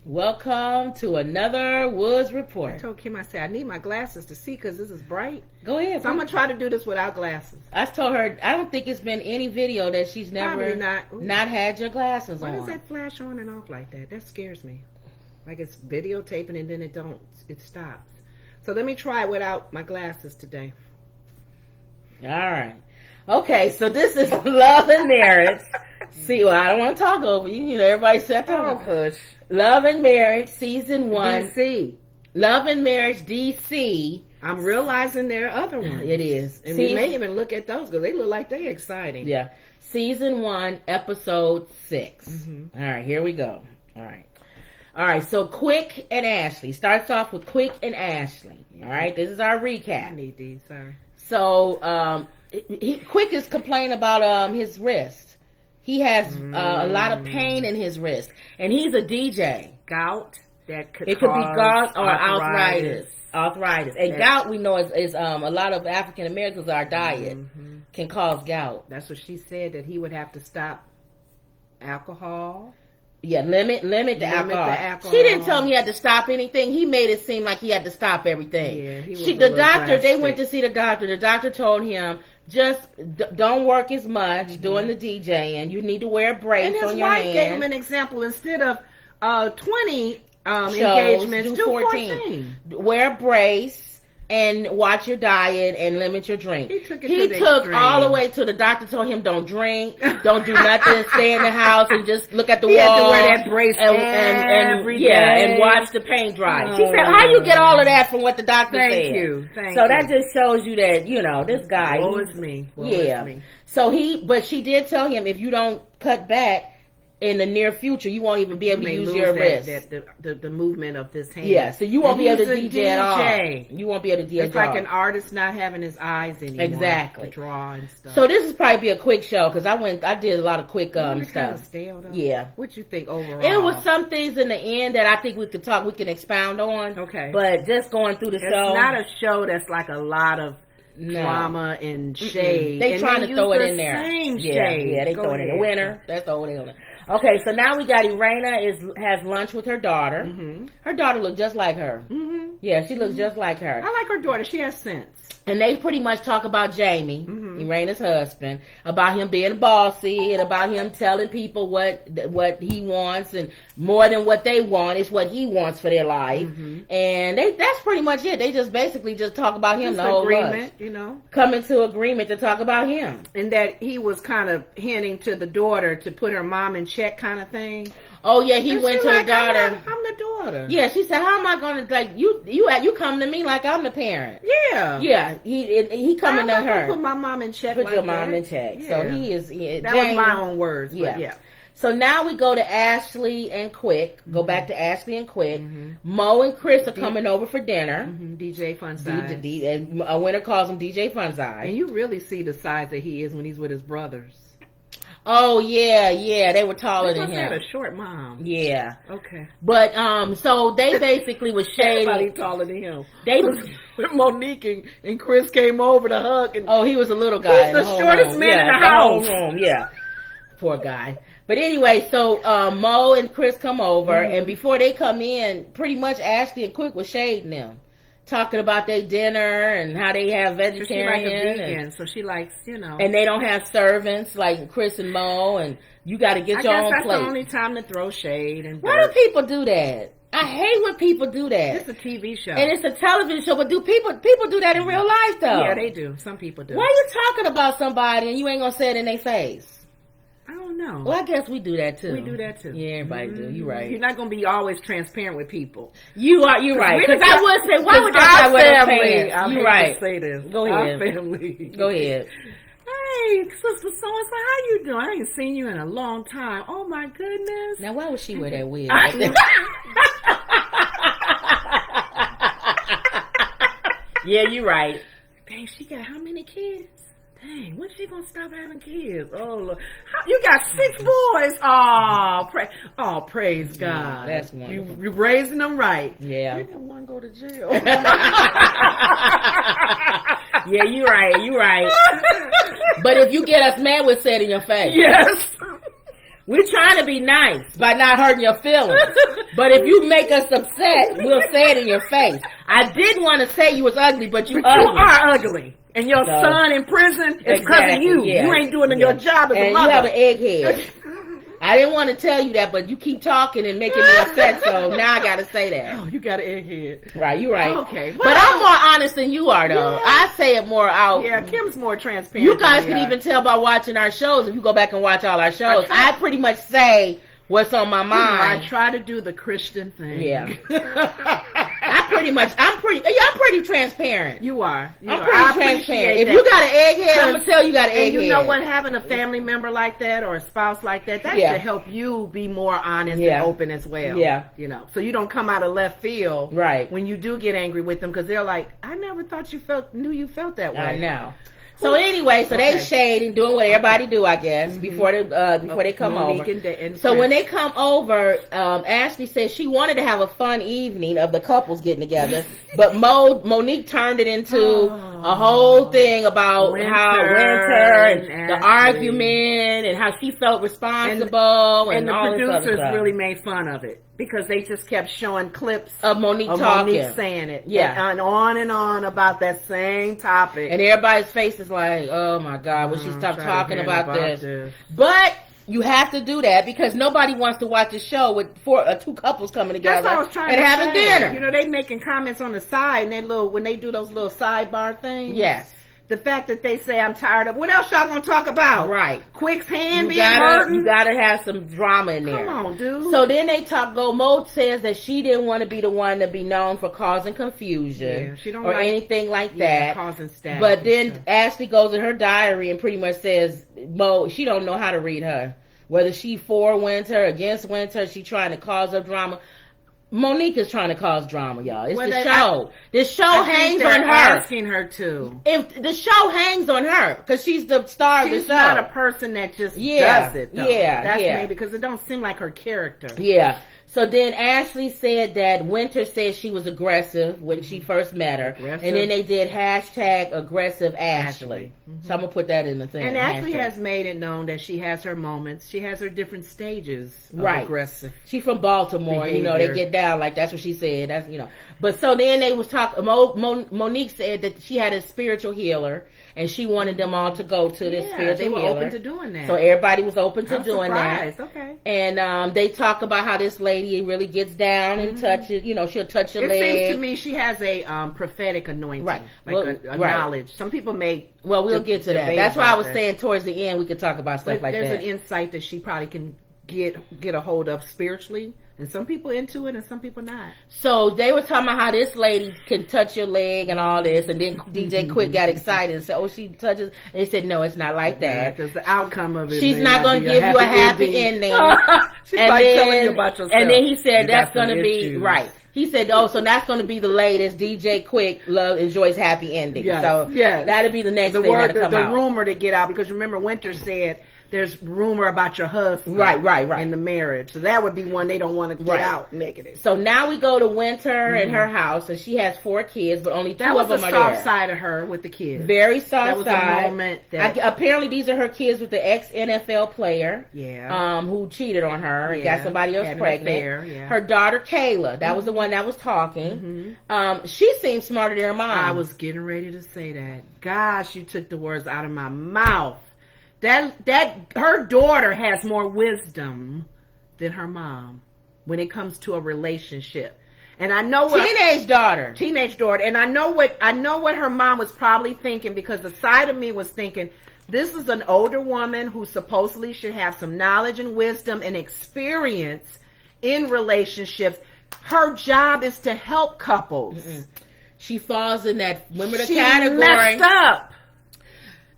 Welcome to another Woods Report. I told Kim, I said, I need my glasses to see because this is bright. Go ahead. So I'm going to try to do this without glasses. I told her, I don't think it's been any video that she's never not had your glasses on. Why does that flash on and off like that? That scares me. Like it's videotaping and then it stops. So let me try it without my glasses today. All right. Okay, so this is Love and Marriage. See, well, I don't want to talk over you. You know, everybody said, oh, push. Love and Marriage, Season 1. DC. Love and Marriage, DC. I'm realizing there are other ones. It is. And we may even look at those because they look like they're exciting. Yeah. Season 1, Episode 6. Mm-hmm. All right, here we go. All right, so Quick and Ashley. Starts off with Quick and Ashley. All right, this is our recap. I need these, sorry. So, Quick is complaining about his wrist. He has a lot of pain in his wrist, and he's a DJ. Gout that could it could be gout or arthritis. And gout, we know, is a lot of African Americans, our diet can cause gout. That's what she said, that he would have to stop alcohol. Yeah, limit the alcohol. She didn't tell him he had to stop anything. He made it seem like he had to stop everything. Yeah, the doctor, they went to see the doctor. The doctor told him, just don't work as much doing the DJing. You need to wear a brace on your hand. And his wife gave him an example. Instead of 20 engagements, do 14. Wear a brace and watch your diet and limit your drink. He took all the way to the doctor told him don't drink, don't do nothing, stay in the house and just look at the wall. He had to wear that brace every day. And watch the paint dry. She said, how you get all of that from what the doctor said? Thank you. So that just shows you that, you know, this guy. Woe is me. So but she did tell him, if you don't cut back in the near future, you won't even be able to use your wrist. The movement of this hand. Yeah, so you won't be able to DJ at all. You won't be able to DJ. It's like an artist not having his eyes anymore. Exactly. To draw and stuff. So this is probably a quick show because I did a lot of quick stuff. Kind of stale, though. Yeah. What you think overall? It was some things in the end that I think we can expound on. Okay. But just going through the show. It's not a show that's like a lot of drama and shade. They trying to throw it in there. Same shade. Yeah, they throw it in the winter. That's all they on it. Okay, so now we got Irena has lunch with her daughter. Mm-hmm. Her daughter looks just like her. Mm-hmm. Yeah, she looks just like her. I like her daughter. She has sense. And they pretty much talk about Jaimie, Irena's husband, about him being bossy and about him telling people what he wants, and more than what they want is what he wants for their life. And that's pretty much it. They just basically just talk about him. The whole agreement, you know, coming to agreement to talk about him, and that he was kind of hinting to the daughter to put her mom in check, kind of thing. Oh yeah, he went to the daughter. I'm the daughter. Yeah, she said, "How am I going to like you come to me like I'm the parent?" Yeah, yeah. He coming to her. Put my mom in check. Put your mom in check. Yeah. So he is. That was my own words. Yeah. So now we go to Ashley and Quick. Go back to Ashley and Quick. Mo and Chris are coming over for dinner. DJ Fun Size. And Winter calls him DJ Fun Size. And you really see the size that he is when he's with his brothers. Oh yeah, they were taller than him. He had a short mom. Yeah. Okay. But so they basically was shading. Everybody taller than him. They was Monique and Chris came over to hug. And he was a little guy. He's the shortest man in the house. Whole room. Yeah. Poor guy. But anyway, so Mo and Chris come over, and before they come in, pretty much Ashley and Quick was shading them. Talking about their dinner and how they have vegetarian. So she like a vegan, so she likes, you know. And they don't have servants like Chris and Mo, and you got to get your own plate. I guess that's the only time to throw shade. And why do people do that? I hate when people do that. It's a TV show. And it's a television show, but do people do that in real life, though? Yeah, they do. Some people do. Why are you talking about somebody and you ain't going to say it in their face? I don't know. Well, I guess we do that too. We do that too. Yeah, everybody do. You're right. You're not going to be always transparent with people. You're right. Because I would say, why would that wear pants? You're right. Say this. Go ahead. Our family. Go ahead. Hey, sister so-and-so, how you doing? I ain't seen you in a long time. Oh, my goodness. Now, why would she wear that wig? Yeah, you're right. Dang, she got how many kids? Dang, when's she gonna stop having kids? Oh, Lord. You got 6 boys. Oh, praise God. That's wonderful. You're raising them right. Yeah. You don't want to go to jail. Yeah, you're right. But if you get us mad, we'll say it in your face. Yes. We're trying to be nice by not hurting your feelings. But if you make us upset, we'll say it in your face. I did want to say you was ugly, but you ugly. You are ugly. And your son in prison is because of you. Yeah. You ain't doing your job as a mother. You have an egghead. I didn't want to tell you that, but you keep talking and making me upset, so now I got to say that. Oh, you got an egghead. Right, you're right. Okay. Well, but I'm more honest than you are, though. Yeah. I say it more out. Yeah, Kim's more transparent. You guys can even tell by watching our shows. If you go back and watch all our shows, I pretty much say what's on my mind. I try to do the Christian thing. Yeah. I'm pretty transparent. You are. I'm pretty transparent. If you got an egghead, I'm going to tell you got an egghead. And you know what? Having a family member like that or a spouse like that, that should help you be more honest and open as well. Yeah. You know, so you don't come out of left field right when you do get angry with them because they're like, I never thought knew you felt that way. I know. So anyway, they shading, doing what everybody do, I guess, before they come Monique over. And so when they come over, Ashley said she wanted to have a fun evening of the couples getting together, but Monique turned it into a whole thing about how Winter and the argument and how she felt responsible and the all this other producers stuff. really made fun of it. Because they just kept showing clips of Monique talking. Monique saying it. Yeah. And on about that same topic. And everybody's face is like, oh my God, will she stop talking about this? But you have to do that because nobody wants to watch a show with two couples coming together That's what I was trying and to having say. dinner. You know, they making comments on the side and when they do those little sidebar things. Yes. The fact that they say I'm tired of what else y'all gonna talk about? Right. Quick's hand being hurting. You gotta have some drama in there. Come on, dude. So then they talk. Mo says that she didn't want to be the one to be known for causing confusion she don't or anything like that. Causing static. But then Ashley goes in her diary and pretty much says Mo, she don't know how to read her. Whether she for Winter, against Winter, she trying to cause up drama. Monique is trying to cause drama, y'all. It's the show. This show hangs on her. Asking her to. If the show hangs on her because she's the star of the show. She's not a person that just does it. Though. That's maybe because it don't seem like her character. Yeah. So then Ashley said that Winter said she was aggressive when she first met her. And then they did hashtag aggressive Ashley. So I'm going to put that in the thing. And Ashley has made it known that she has her moments. She has her different stages of aggressive. She's from Baltimore. Behavior. You know, they get down like that's what she said. That's, you know. But so then they was talking, Monique said that she had a spiritual healer. And she wanted them all to go to this spiritual they were healer. open to doing that. So everybody was open to doing surprised. that. Okay. And they talk about how this lady really gets down and touches, you know, she'll touch your leg. It seems to me she has a prophetic anointing. Right. Like a knowledge. Some people may... Well, we'll get to that. That's why I was saying towards the end we could talk about stuff like that. There's an insight that she probably can get a hold of spiritually. And some people into it and some people not. So they were talking about how this lady can touch your leg and all this. And then DJ Quick got excited and said, oh, she touches. And they said, no, it's not like that. Because the outcome of it. She's not going to give you a happy ending. She's like telling you about yourself. And then he said, that's going to be, right. He said, oh, so that's going to be the latest DJ Quick enjoys happy ending. Yes. So that'll be the next thing that'll come out. The rumor to get out. Because remember, Winter said, there's rumor about your husband. Right. In the marriage. So that would be one they don't want to get out negative. So now we go to Winter in her house, and she has 4 kids, but only 2 of them are there. That was the soft side of her with the kids. Very soft side. That was a moment that... apparently these are her kids with the ex-NFL player. Yeah. Who cheated on her and got somebody else pregnant. Her daughter, Kayla. That was the one that was talking. She seems smarter than her mom. I was getting ready to say that. Gosh, you took the words out of my mouth. That her daughter has more wisdom than her mom when it comes to a relationship. And I know what teenage daughter. And I know what her mom was probably thinking, because the side of me was thinking, this is an older woman who supposedly should have some knowledge and wisdom and experience in relationships. Her job is to help couples. She falls in that category. Messed up.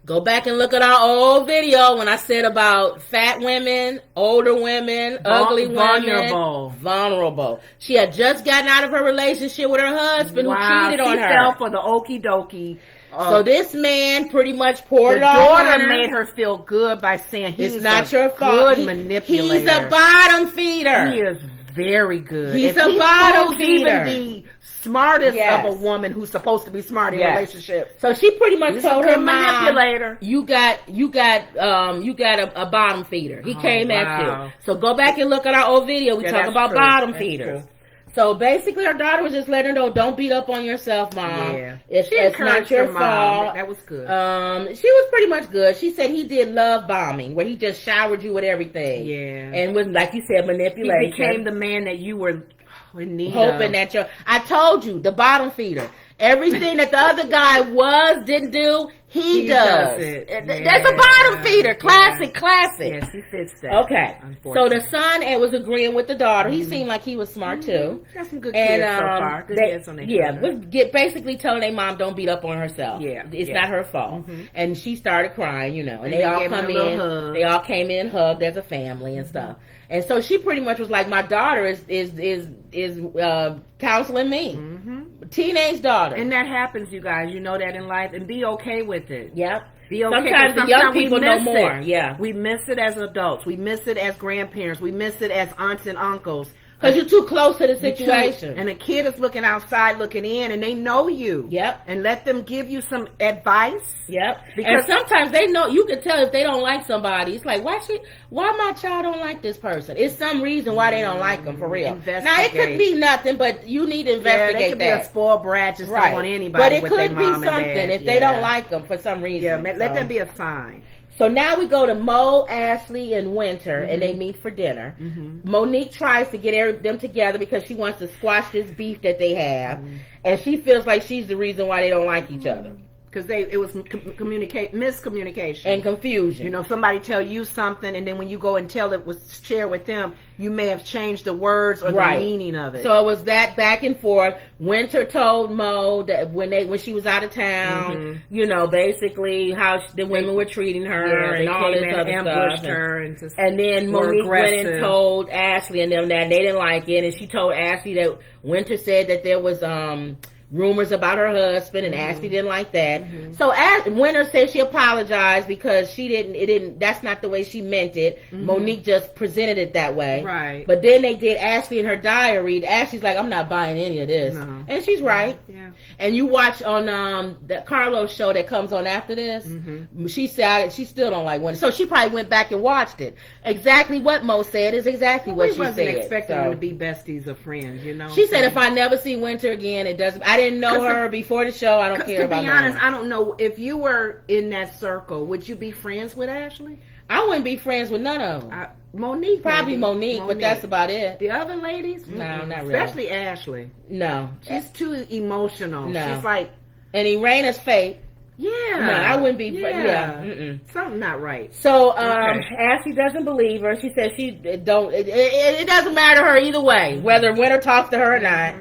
Go back and look at our old video when I said about fat women, older women, ugly women. Vulnerable. She had just gotten out of her relationship with her husband who cheated on her. She fell for the okie dokie. So this man pretty much poured it all on her. The daughter made her feel good by saying he's not your fault. Good manipulator. He's a bottom feeder. He is very good. He's and a bottom even feeder. the smartest Yes. of a woman who's supposed to be smart in Yes. relationships. So she pretty much He's told a her good mom, manipulator. you got a bottom feeder. He came at wow. you. So go back and look at our old video. We Yeah, talk that's about true. bottom That's feeders. true. So basically, her daughter was just letting her know, don't beat up on yourself, Mom. Yeah. It's not encouraged your her mom. fault. That was good. She was pretty much good. She said he did love bombing, where he just showered you with everything. Yeah. And was, like you said, He manipulation. became the man that you were in need Hoping of. that I told you, the bottom feeder. Everything that the other guy didn't do, he does. it. That's a bottom feeder. Classic. Yes, he fits that. Okay. So Unfortunately. the son was agreeing with the daughter. He seemed like he was smart too. Got some good kids so far. Good kids on their Basically telling their mom don't beat up on herself. Yeah, It's yeah. not her fault. And she started crying, and And they they all gave her come a little in. hug. They all came in, hugged as a family and stuff. And so she pretty much was like, my daughter is counseling me. Teenage daughter. And that happens, you guys. You know that in life, and be okay with it. Yep. Be okay. Sometimes the young people know more. It. Yeah. We miss it as adults. We miss it as grandparents. We miss it as aunts and uncles. Because you're too close to the situation. And a kid is looking outside, looking in, and they know you. Yep. And let them give you some advice. Yep. Because and sometimes they know, you can tell if they don't like somebody. It's like, why my child don't like this person? It's some reason why they don't like them, for real. Now, it could be nothing, but you need to investigate they could that. be a spoiled brat, just don't want anybody But it with their could be mom and something dad. if they don't like them for some reason. Yeah, let that be a sign. So now we go to Mo, Ashley, and Winter, and they meet for dinner. Monique tries to get them together because she wants to squash this beef that they have, and she feels like she's the reason why they don't like each other. Because it was miscommunication And confusion. You know, somebody tell you something, and then when you go and tell it was shared with them, you may have changed the words or the meaning of it. So it was that back and forth. Winter told Mo that when she was out of town, basically how the women were treating her and all this other ambushed stuff. her And then Monique went and told Ashley and them that they didn't like it, and she told Ashley that Winter said that there was rumors about her husband, and Ashley didn't like that. So Winter said she apologized because that's not the way she meant it. Monique just presented it that way. Right. But then they did Ashley in her diary. Ashley's like, I'm not buying any of this. No. And she's right. Yeah. And you watch on the Carlos show that comes on after this, she said she still don't like Winter. So she probably went back and watched it. Exactly what Mo said is exactly what she said. We wasn't expecting them to be besties or friends, She said, if I never see Winter again, I didn't know her before the show. I don't care about her. To be honest, I don't know. If you were in that circle, would you be friends with Ashley? I wouldn't be friends with none of them. Monique. Probably Monique, but that's about it. The other ladies? No, not really. Especially Ashley. No. She's too emotional. No. She's like... And Irana's fake. Yeah. No, I wouldn't be. Yeah. Something not right. So, Ashley doesn't believe her. She says it doesn't matter to her either way, whether Winter talks to her or not.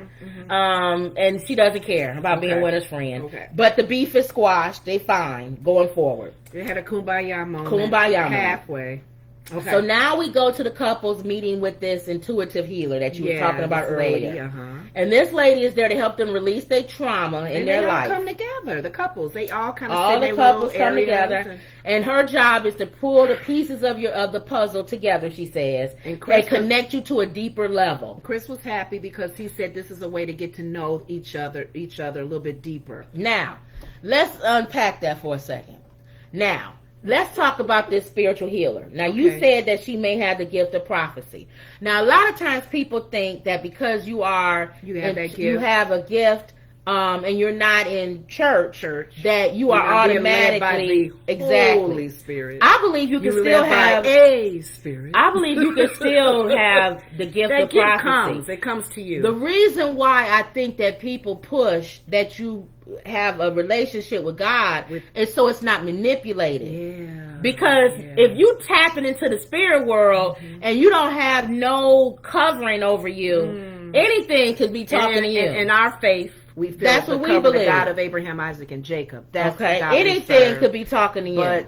And she doesn't care about being Winter's friend. Okay. But the beef is squashed. They fine going forward. They had a kumbaya moment. Halfway. Okay. So now we go to the couples meeting with this intuitive healer that you were talking about earlier. And this lady is there to help them release their trauma in their life. They all come together. The couples, they all kind of all the couples come together, and her job is to pull the pieces of the puzzle together. She says, and connect you to a deeper level. Chris was happy because he said this is a way to get to know each other a little bit deeper. Now, let's unpack that for a second. Now, let's talk about this spiritual healer. Now, you said that she may have the gift of prophecy. Now, a lot of times people think that because you have a gift, and you're not in church that you are automatically Holy Spirit. I believe you can still have a spirit. I believe you can still have the gift of prophecy. It comes to you. The reason why I think that people push that you have a relationship with God is so it's not manipulated. Yeah. Because if you tapping into the spirit world and you don't have no covering over you, anything could be talking to you. In our faith, we feel that's what we believe. The God of Abraham, Isaac, and Jacob. That's okay. Anything could be talking to you. But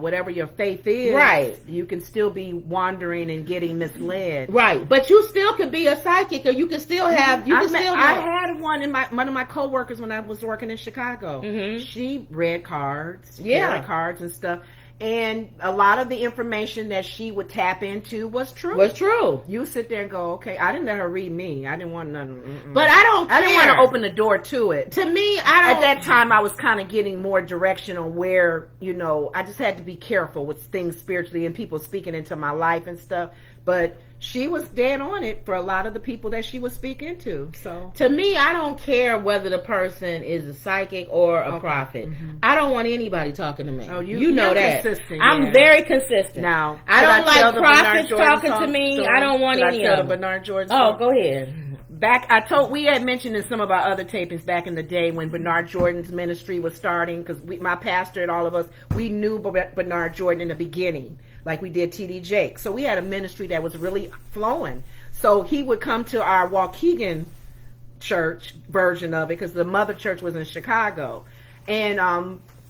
whatever your faith is, right, you can still be wandering and getting misled. Right. But you still could be a psychic, or you can still have. I had one of my coworkers when I was working in Chicago. She read cards, cards and stuff. And a lot of the information that she would tap into was true. Was true. You sit there and go, okay, I didn't let her read me. I didn't want nothing. But I don't care. I didn't want to open the door to it. To me, I don't. At that time, I was kind of getting more direction on where, I just had to be careful with things spiritually and people speaking into my life and stuff. But she was dead on it for a lot of the people that she was speaking to. So to me, I don't care whether the person is a psychic or a prophet. I don't want anybody talking to me. Oh, you know that. Consistent, I'm very consistent. Now, I don't like prophets talking to me. Story? I don't want any of them. Bernard Jordan. Oh, go ahead. We had mentioned in some of our other tapings back in the day when Bernard Jordan's ministry was starting, because my pastor and all of us, we knew Bernard Jordan in the beginning, like we did T.D. Jakes. So we had a ministry that was really flowing. So he would come to our Waukegan church version of it, because the mother church was in Chicago. And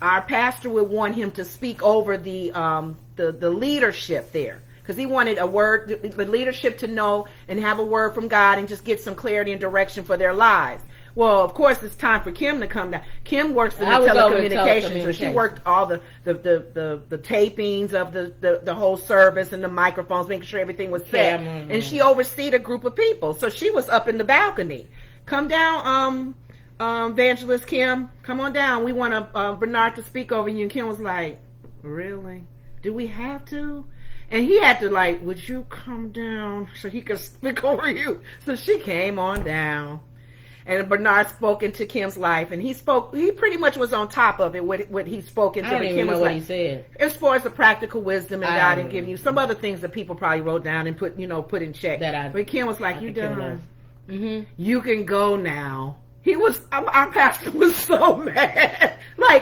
our pastor would want him to speak over the leadership there, because he wanted a word, the leadership to know and have a word from God and just get some clarity and direction for their lives. Well, of course, it's time for Kim to come down. Kim works in telecommunications, so she worked all the tapings of the whole service and the microphones, making sure everything was set. And she overseed a group of people, so she was up in the balcony. Come down, Evangelist Kim, come on down. We want Bernard to speak over you. And Kim was like, really? Do we have to? And he had to would you come down so he could speak over you? So she came on down. And Bernard spoke into Kim's life, and he pretty much was on top of it, what he spoke into. I don't even know what he said. As far as the practical wisdom and God and giving you some other things that people probably wrote down and put in check. But Kim was like, you done. You can go now. Our pastor was so mad.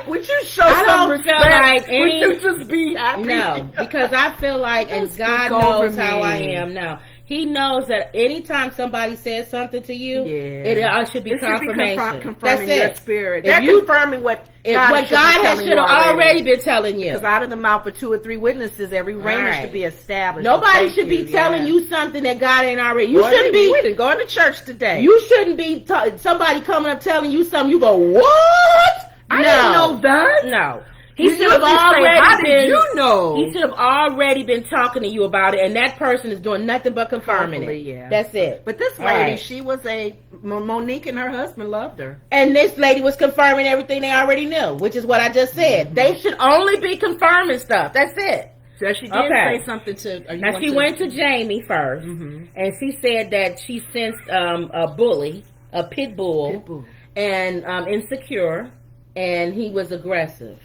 Would you show some respect? Would you just be happy? No, because I feel like, and God knows how I am now. He knows that anytime somebody says something to you, it should be confirmation. Confirming your spirit. They're confirming what God should have already been telling you. Because out of the mouth of 2 or 3 witnesses, every rhema should be established. Nobody should be telling you something that God ain't already. You shouldn't be. We didn't go to church today. You shouldn't be somebody coming up telling you something. You go, what? I didn't know that. No. He should have already how did you know? He should have already been talking to you about it, and that person is doing nothing but confirming it. Yeah. That's it. But this lady, she was Monique and her husband loved her. And this lady was confirming everything they already knew, which is what I just said. They should only be confirming stuff. That's it. So she did say something to... Now, she went to Jaimie first, and she said that she sensed a bully, a pit bull. And insecure, and he was aggressive.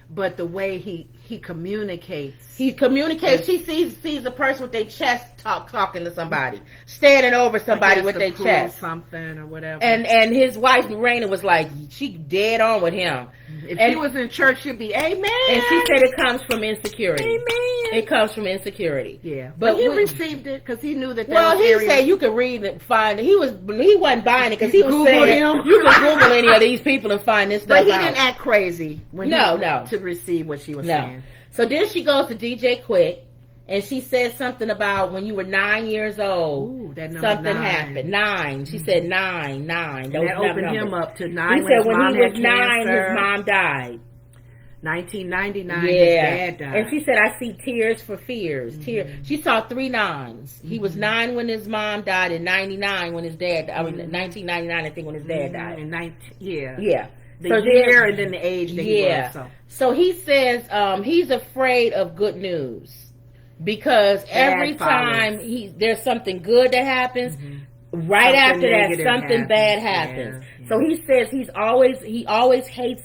But the way he communicates. She sees a person with their chest talking to somebody, standing over somebody with their chest. Something or whatever. And his wife, Raina, was like, she dead on with him. If she was in church, she'd be, amen. And she said it comes from insecurity. Amen. It comes from insecurity. Yeah. But he received it because he knew that he said you could read and find it. He wasn't buying it because he was saying you can Google any of these people and find this stuff out. But he didn't act crazy to receive what she was saying. So then she goes to DJ Quick, and she says something about when you were 9 years old. Ooh, that number something 9. Happened. 9. She said 9. That opened him up to 9. He said when he was 9, his mom died. 1999, his dad died. And she said, I see tears for fears. Tears. She saw 3 9s. He was 9 when his mom died, and 99 when his dad. 1999, I think, when his dad died. And yeah. The year and then the age that he was. So he says he's afraid of good news because every time there's something good that happens, right after that something bad happens. Yeah. So he says he always hates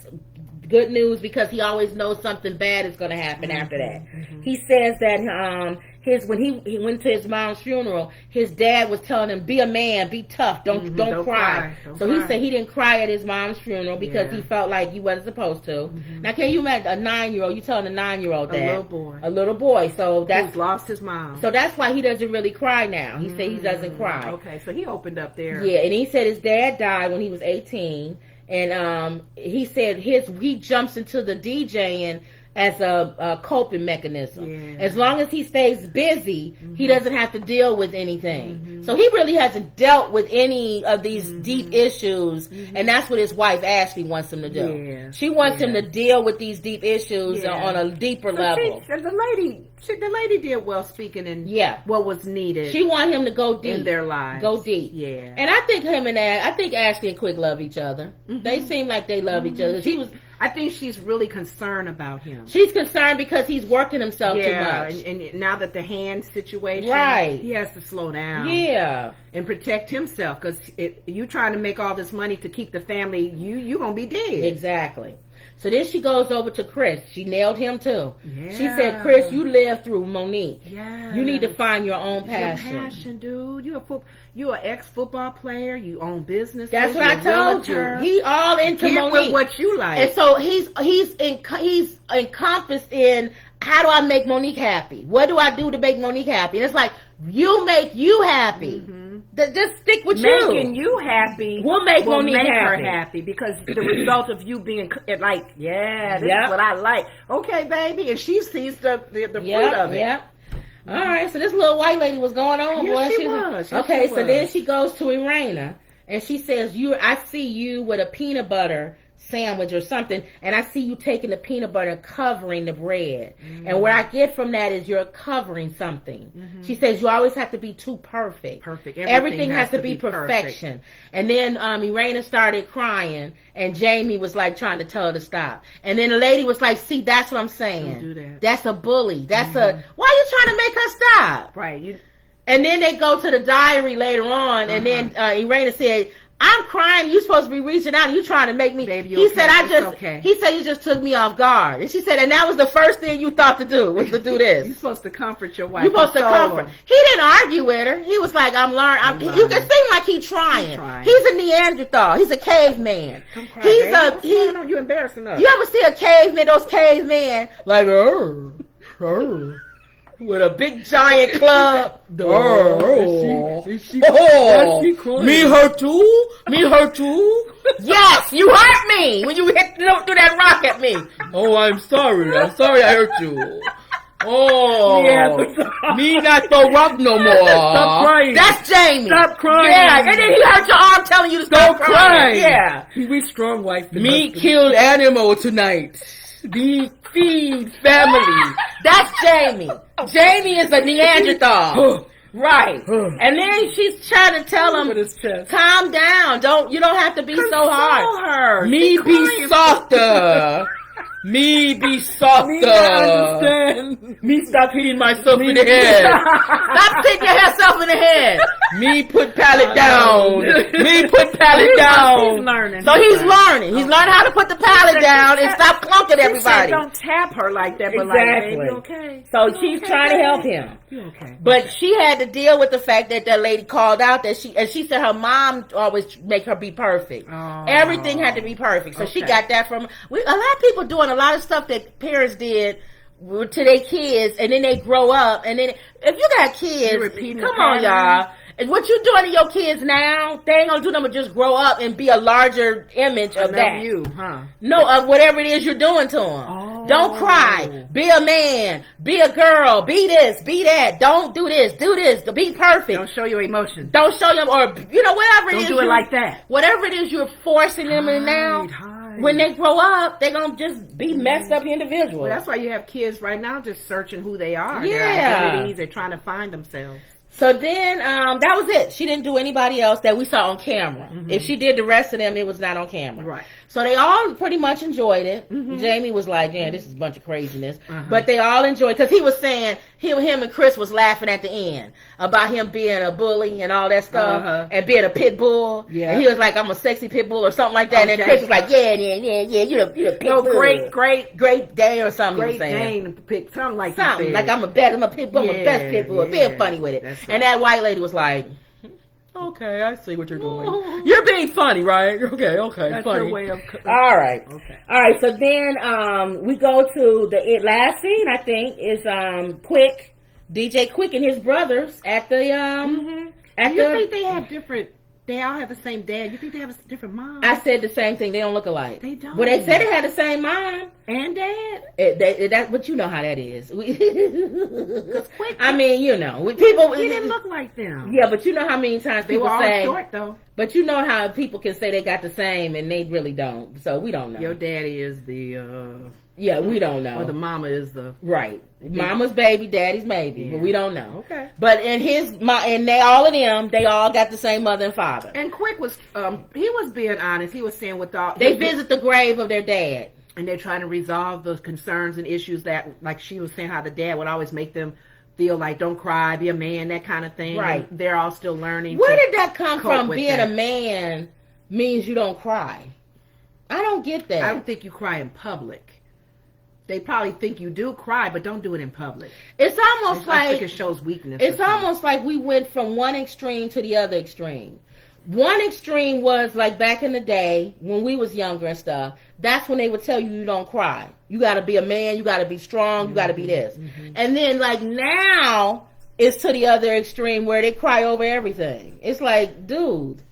good news because he always knows something bad is going to happen after that. He says that when he went to his mom's funeral, his dad was telling him, be a man, be tough, don't cry. He said he didn't cry at his mom's funeral because he felt like he wasn't supposed to. Now, can you imagine a 9-year-old? You telling a 9-year-old that? A little boy. So that's who's lost his mom. So that's why he doesn't really cry now. He said he doesn't cry. Okay, so he opened up there. Yeah, and he said his dad died when he was 18. And he said he jumps into the DJing as a coping mechanism. Yeah. As long as he stays busy, he doesn't have to deal with anything. So he really hasn't dealt with any of these deep issues, and that's what his wife Ashley wants him to do. Yeah. She wants him to deal with these deep issues on a deeper level. The lady did well speaking in what was needed. She want him to go deep in their lives. Go deep. Yeah. And I think Ashley and Quick love each other. They seem like they love each other. I think she's really concerned about him. She's concerned because he's working himself too much. And now that the hand situation, he has to slow down. Yeah. And protect himself, because you trying to make all this money to keep the family, you gonna be dead. Exactly. So then she goes over to Chris. She nailed him too. Yeah. She said, Chris, you lived through Monique. Yeah. You need to find your own passion. Your passion, dude. You're an ex-football player. You own business. That's what I told you. He all into Monique. With what you like. And so he's encompassed in, how do I make Monique happy? What do I do to make Monique happy? And it's like, you make you happy. Just stick with you. Making you happy will make Monique her happy, because the result of you being like, this is what I like. Okay, baby. And she sees the fruit of it. Yeah. All right. So this little white lady was going on, boy. She was. Okay. So then she goes to Irena and she says, I see you with a peanut butter sandwich or something, and I see you taking the peanut butter and covering the bread. And where I get from that is you're covering something. She says you always have to be too perfect. Everything has to be perfection. And then Irena started crying, and Jaimie was like trying to tell her to stop. And then the lady was like, see, that's what I'm saying. Don't do that. That's a bully. That's why are you trying to make her stop? Right. And then they go to the diary later on, and then Irena said, I'm crying. You supposed to be reaching out. And you trying to make me. Baby, he said, He said you just took me off guard. And she said, and that was the first thing you thought to do, was to do this. You're supposed to comfort your wife. You're supposed to comfort. He didn't argue with her. He was like, I'm learning. You can seem like he's trying. He's a Neanderthal. He's a caveman. You're embarrassing us. You ever see a caveman? Those cavemen like with a big giant club. Me hurt you? Me hurt you? Yes, you hurt me when you threw that rock at me. Oh, I'm sorry I hurt you. Oh, me not throw rock no more. Stop crying. That's Jaimie. Stop crying. Yeah, and then he hurt your arm telling you to stop crying. Yeah. We strong wife. Me killed animal tonight. Me feed family. That's Jaimie. Jaimie is a Neanderthal. Right. And then she's trying to tell him, calm down. You don't have to be so hard. Me be softer. Me be softer. Me stop hitting myself in the head. Stop hitting yourself in the head. Me put pallet down. Me put pallet down. He's learning. So he's learning. He's learning how to put the pallet down and stop clunking everybody. Don't tap her like that. But exactly. Like, okay. So she's trying to help him. Okay. But she had to deal with the fact that lady called out that she said her mom always make her be perfect. Oh. Everything had to be perfect. So she got that from a lot of people doing a lot of stuff that parents did to their kids, and then they grow up, and then if you got kids, come on, y'all. And what you doing to your kids now, they ain't gonna do nothing but just grow up and be a larger image of that. You, huh? No, of whatever it is you're doing to them. Oh. Don't cry. Be a man. Be a girl. Be this. Be that. Don't do this. Do this. Be perfect. Don't show your emotions. Don't show them, or whatever it is. Don't do it like that. Whatever it is you're forcing them in now. When they grow up, they're gonna just be messed up individuals. Well, that's why you have kids right now just searching who they are. Yeah. Their identities. They're trying to find themselves. So then, that was it. She didn't do anybody else that we saw on camera. If she did the rest of them, it was not on camera. Right. So they all pretty much enjoyed it. Jaimie was like, yeah, this is a bunch of craziness. But they all enjoyed it, because he was saying, him and Chris was laughing at the end about him being a bully and all that stuff, and being a pit bull. Yeah. And he was like, I'm a sexy pit bull or something like that. And then Chris was like, yeah, you're a pit bull. Great day or something. Great Dane, something like that. Something like I'm a pit bull, I'm a best pit bull. Being funny with it. And that white lady was like, okay, I see what you're doing. You're being funny, right? Okay, that's funny. Your way of. All right. Okay. All right. So then, we go to the last scene. I think is DJ Quick and his brothers at the You think they have different They all have the same dad. You think they have a different mom? I said the same thing. They don't look alike. They don't. Well, they said they had the same mom and dad. But you know how that is. I mean, you know, people. He didn't look like them. Yeah, but you know how many times people say. They were all short, though. But you know how people can say they got the same and they really don't. So we don't know. Your daddy is the. Yeah, we don't know. Or the mama is the. Right. Mama's baby, daddy's maybe, but we don't know. Okay. But in all of them, they all got the same mother and father. And Quick was, he was being honest. He was saying they visit the grave of their dad. And they're trying to resolve those concerns and issues that, like she was saying, how the dad would always make them feel like, don't cry, be a man, that kind of thing. Right. And they're all still learning. Where did that come from? Being that. A man means you don't cry. I don't get that. I don't think you cry in public. They probably think you do cry, but don't do it in public. It's almost like... I think it shows weakness. It's almost like we went from one extreme to the other extreme. One extreme was like back in the day when we was younger and stuff. That's when they would tell you don't cry. You got to be a man. You got to be strong. You got to be this. Mm-hmm. And then like now it's to the other extreme where they cry over everything. It's like, dude,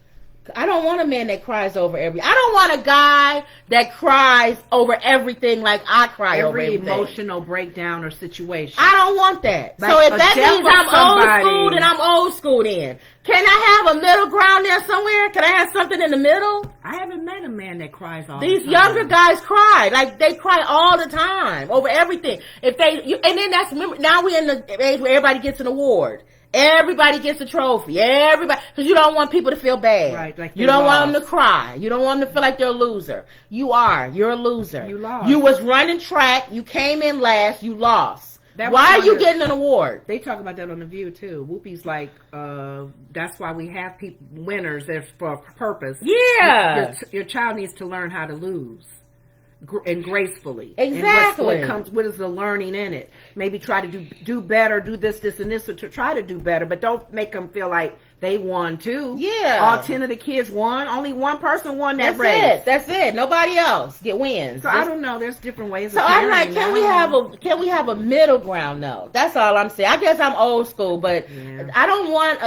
I don't want a man that cries over everything. I don't want a guy that cries over everything like I cry over everything. Every emotional breakdown or situation. I don't want that. Like so if that means I'm old school, then I'm old school then. Can I have a middle ground there somewhere? Can I have something in the middle? I haven't met a man that cries all the time. These younger guys cry. Like, they cry all the time over everything. And then now we're in the age where everybody gets an award. Everybody gets a trophy. Everybody, because you don't want people to feel bad. Right, like you don't want them to cry. You don't want them to feel like they're a loser. You're a loser. You lost. You was running track. You came in last. You lost. Why are you getting an award? They talk about that on The View too. Whoopi's like, that's why we have winners. There's for a purpose. Yeah. Your child needs to learn how to lose. And gracefully. Exactly. And what is the learning in it? Maybe try to do better, do this, and this, to try to do better, but don't make them feel like they won too. Yeah. All 10 of the kids won. Only one person won that race. That's it. Nobody else wins. So I don't know. There's different ways of I'm like, can we have a middle ground though? That's all I'm saying. I guess I'm old school, but I don't want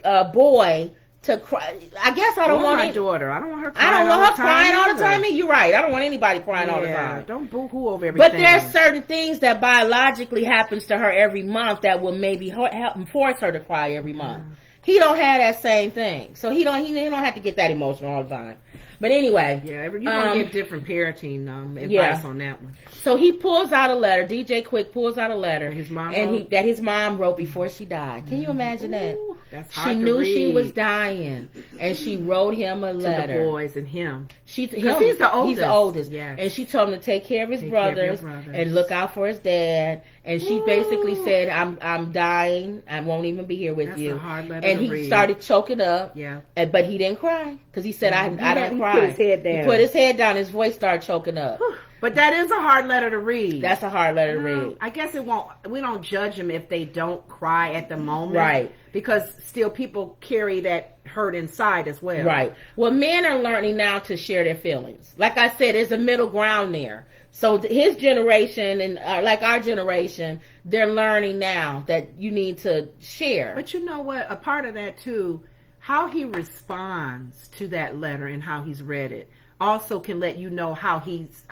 a boy to cry. I guess I don't want my daughter. I don't want her crying. I don't want her crying all the time. You're right. I don't want anybody crying all the time. Don't boo-hoo over everything. But there's certain things that biologically happens to her every month that will maybe help force her to cry every month. He don't have that same thing, so he don't have to get that emotional all the time. But anyway, you're gonna get different parenting advice on that one. So he pulls out a letter. DJ Quick pulls out a letter his mom that his mom wrote before she died. Can you imagine that? That's hard she to knew read. she was dying, and she wrote him a letter. To the boys and him. He's the oldest. He's the oldest. Yes. And she told him to take care of his brothers and look out for his dad. And she basically said, "I'm dying. I won't even be here with That's you." A hard letter and to he read. started choking up. Yeah. But he didn't cry because he said, "I don't cry." He put his head down. He put his head down. His voice started choking up. But that is a hard letter to read. That's a hard letter to read. I guess we don't judge them if they don't cry at the moment. Right. Because still people carry that hurt inside as well. Right. Well, men are learning now to share their feelings. Like I said, there's a middle ground there. So his generation and like our generation, they're learning now that you need to share. But you know what? A part of that too, how he responds to that letter and how he's read it also can let you know how he's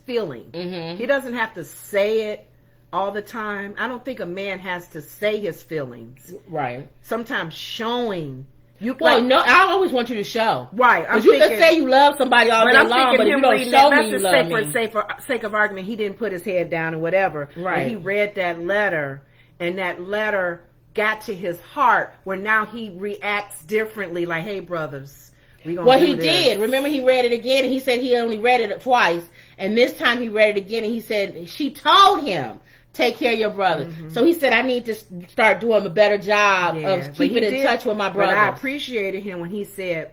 feeling. Mm-hmm. He doesn't have to say it all the time. I don't think a man has to say his feelings. Right. Sometimes showing. No, I always want you to show. Right. Because you can say you love somebody all day long, but if you don't show me you love me. For sake of argument, he didn't put his head down or whatever. Right. But he read that letter, and that letter got to his heart, where now he reacts differently. Like, hey, brothers. Well, he did. Remember, he read it again, and he said he only read it twice. And this time he read it again, and he said she told him, take care of your brother. Mm-hmm. So he said, I need to start doing a better job of keeping in touch with my brother. But I appreciated him when he said,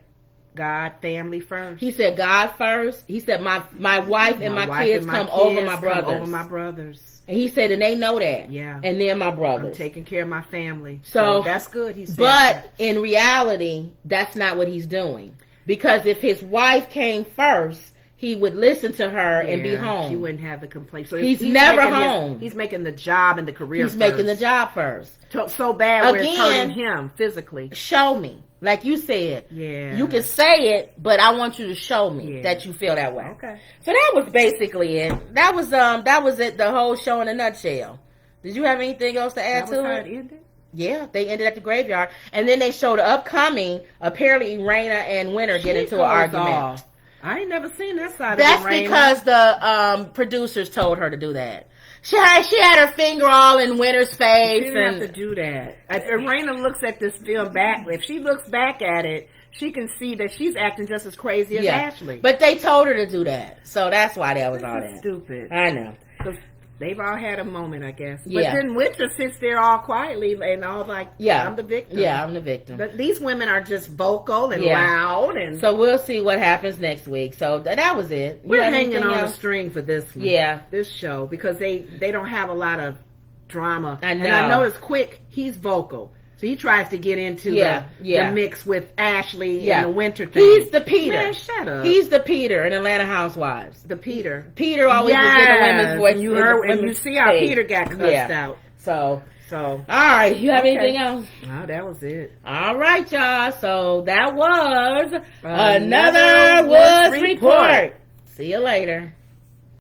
God, family first. He said, God first. He said, my wife and my kids come over my brothers. And he said, and they know that. Yeah. And then my brothers. I'm taking care of my family. So that's good, he said. But in reality, that's not what he's doing. Because if his wife came first, he would listen to her and be home. She wouldn't have the complaint. So he's never home. He's making the job and the career He's first. making the job first. So bad where it's hurting him physically. Show me. Like you said. Yeah. You can say it, but I want you to show me that you feel that way. Okay. So that was basically it. That was it, the whole show in a nutshell. Did you have anything else to add to it? Ended? Yeah, they ended at the graveyard. And then they showed upcoming, apparently Raina and Winter get into an argument. Off. I ain't never seen that side That's of it, because the producers told her to do that. She had her finger all in Winter's face. She didn't have to do that. If Raina looks at this film back, if she looks back at it, she can see that she's acting just as crazy as Ashley. But they told her to do that. So that's why that was all that. Stupid. I know. Because they've all had a moment, I guess. But Yeah. then Winter sits there all quietly and all like, I'm the victim. Yeah, I'm the victim. But these women are just vocal and loud. And so we'll see what happens next week. So that was it. We're hanging on the string for this one. Yeah. This show. Because they don't have a lot of drama. I know. And I noticed Quick, he's vocal. So he tries to get into the mix with Ashley and the Winter thing. He's the Peter. Man, shut up. He's the Peter in Atlanta Housewives. The Peter. Peter always was in the women's voice. And you see how Peter got cussed out. So, all right. You have anything else? No, that was it. All right, y'all. So that was another Woods Report. See you later.